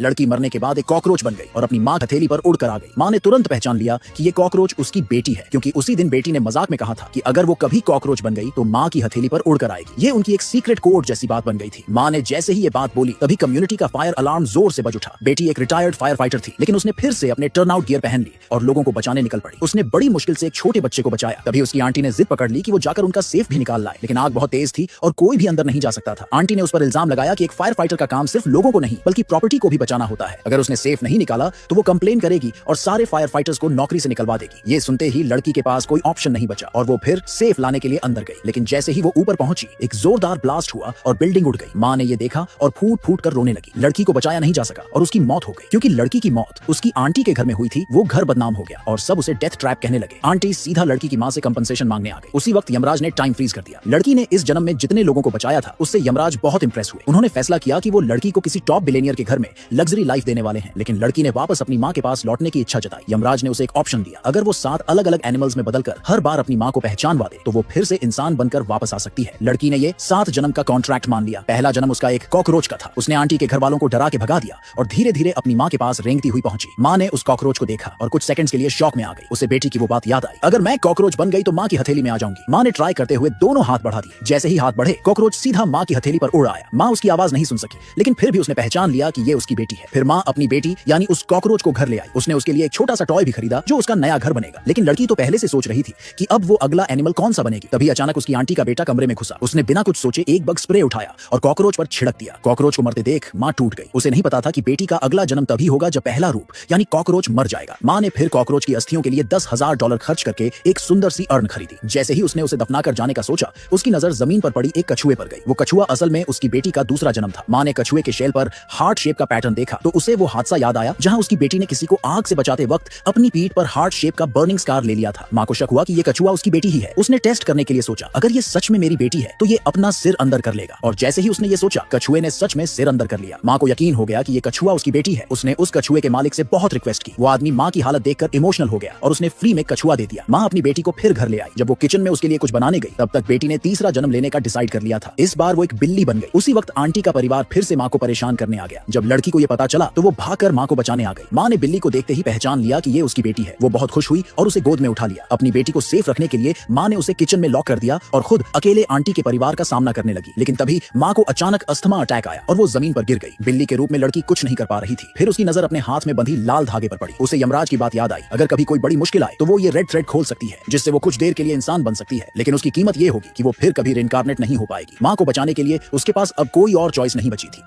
लड़की मरने के बाद एक कॉकरोच बन गई और अपनी माँ हथेली पर उड़कर आ गई। माँ ने तुरंत पहचान लिया कि ये कॉकरोच उसकी बेटी है, क्योंकि उसी दिन बेटी ने मजाक में कहा था कि अगर वो कभी कॉकरोच बन गई तो माँ की हथेली पर उड़कर आएगी। ये उनकी एक सीक्रेट कोड जैसी बात बन गई थी। माँ ने जैसे ही ये बात बोली तभी कम्युनिटी का फायर अलार्म जोर से बज उठा। बेटी एक रिटायर्ड फायर फाइटर थी, लेकिन उसने फिर से अपने टर्न आउट गियर पहन ली और लोगों को बचाने निकल पड़ी। उसने बड़ी मुश्किल से एक छोटे बच्चे को बचाया। तभी उसकी आंटी ने जिद पकड़ ली कि वो जाकर उनका सेफ भी निकाल लाए, लेकिन आग बहुत तेज थी और कोई भी अंदर नहीं जा सकता था। आंटी ने उस पर इल्जाम लगाया कि एक फायर फाइटर का काम सिर्फ लोगों को नहीं बल्कि प्रॉपर्टी को भी बचाना होता है। अगर उसने सेफ नहीं निकाला तो वो कंप्लेन करेगी और सारे फायर फाइटर्स को नौकरी से निकलवा देगी। ये सुनते ही लड़की के पास कोई ऑप्शन नहीं बचा और वो फिर सेफ लाने के लिए अंदर गई। लेकिन जैसे ही वो ऊपर पहुंची एक जोरदार ब्लास्ट हुआ और बिल्डिंग उड़ गई। माँ ने ये देखा और फूट फूट कर रोने लगी। लड़की को बचाया नहीं जा सका और उसकी मौत हो गई। क्योंकि लड़की की मौत उसकी आंटी के घर में हुई थी, वो घर बदनाम हो गया और सब उसे डेथ ट्रैप कहने लगे। आंटी सीधा लड़की की माँ से कंपनसेशन मांगने आ गई। उसी वक्त यमराज ने टाइम फ्रीज कर दिया। लड़की ने इस जन्म में जितने लोगों को बचाया था उससे यमराज बहुत इंप्रेस हुए। उन्होंने फैसला किया कि वो लड़की को किसी टॉप बिलियनियर के घर में लग्जरी लाइफ देने वाले हैं। लेकिन लड़की ने वापस अपनी माँ के पास लौटने की इच्छा जताई। यमराज ने उसे एक ऑप्शन दिया, अगर वो 7 अलग अलग एनिमल्स में बदलकर हर बार अपनी माँ को पहचानवा दे तो वो फिर से इंसान बनकर वापस आ सकती है। लड़की ने ये 7 जन्म का कॉन्ट्रैक्ट मान लिया। पहला जन्म उसका एक कॉकरोच का था। उसने आंटी के घर वालों को डरा के भगा दिया और धीरे धीरे अपनी माँ के पास रेंगती हुई पहुंची। माँ ने उस कॉकरोच को देखा और कुछ सेकंड्स के लिए शॉक में आ गई। उसे बेटी की वो बात याद आई, अगर मैं कॉकरोच बन गई तो माँ की हथेली में आ जाऊंगी। माँ ने ट्राई करते हुए दोनों हाथ बढ़ा दिए। जैसे ही हाथ बढ़े कॉकरोच सीधा माँ की हथेली पर उड़ आया। माँ उसकी आवाज नहीं सुन सकी, लेकिन फिर भी उसने पहचान लिया कि ये उसकी बेटी है। फिर माँ अपनी बेटी यानी उस कॉकरोच को घर ले आई। उसने उसके लिए एक छोटा सा टॉय भी खरीदा जो उसका नया घर बनेगा। लेकिन लड़की तो पहले से सोच रही थी कि अब वो अगला एनिमल कौन सा बनेगी। तभी अचानक उसकी आंटी का बेटा कमरे में घुसा। उसने बिना कुछ सोचे एक बग स्प्रे उठाया और कॉकरोच पर छिड़क दिया। कॉकरोच को मरते देख माँ टूट गई। उसे नहीं पता था कि बेटी का अगला जन्म तभी होगा जब पहला रूप यानी कॉकरोच मर जाएगा। माँ ने फिर कॉकरोच की अस्थियों के लिए $10,000 खर्च करके एक सुंदर सी अर्न खरीदी। जैसे ही उसने उसे दफनाकर जाने का सोचा उसकी नजर जमीन पर पड़ी एक कछुए पर गई। वो कछुआ असल में उसकी बेटी का दूसरा जन्म था। माँ ने कछुए के शेल पर हार्ट शेप का पैटर्न देखा तो उसे वो हादसा याद आया जहां उसकी बेटी ने किसी को आग से बचाते वक्त अपनी पीठ पर हार्ट शेप का बर्निंग स्कार ले लिया था। माँ को शक हुआ कि ये कछुआ उसकी बेटी ही है। उसने टेस्ट करने के लिए सोचा, अगर ये सच में मेरी बेटी है तो ये अपना सिर अंदर कर लेगा। और जैसे ही उसने ये सोचा कछुए ने सच में सिर अंदर कर लिया। माँ को यकीन हो गया कि ये कछुआ उसकी बेटी है। उसने उस कछुए के मालिक से बहुत रिक्वेस्ट की। वो आदमी माँ की हालत देखकर इमोशनल हो गया और उसने फ्री में कछुआ दे दिया। माँ अपनी बेटी को फिर घर ले आई। जब वो किचन में उसके लिए कुछ बनाने गई तब तक बेटी ने तीसरा जन्म लेने का डिसाइड कर लिया था। इस बार वो एक बिल्ली बन गई। उसी वक्त आंटी का परिवार फिर से माँ को परेशान करने आ गया। जब लड़की को ये पता चला तो वो भागकर माँ को बचाने आ गई। माँ ने बिल्ली को देखते ही पहचान लिया कि ये उसकी बेटी है। वो बहुत खुश हुई और उसे गोद में उठा लिया। अपनी बेटी को सेफ रखने के लिए माँ ने उसे किचन में लॉक कर दिया और खुद अकेले आंटी के परिवार का सामना करने लगी। लेकिन तभी माँ को अचानक अस्थमा अटैक आया और वो जमीन पर गिर गई। बिल्ली के रूप में लड़की कुछ नहीं कर पा रही थी। फिर उसकी नजर अपने हाथ में बंधी लाल धागे पर पड़ी। उसे यमराज की बात याद आई, अगर कभी कोई बड़ी मुश्किल आए तो वो ये रेड थ्रेड खोल सकती है जिससे वो कुछ देर के लिए इंसान बन सकती है। लेकिन उसकी कीमत ये होगी कि वो फिर कभी रिइंकार्नेट नहीं हो पाएगी। माँ को बचाने के लिए उसके पास अब कोई और चॉइस नहीं बची थी।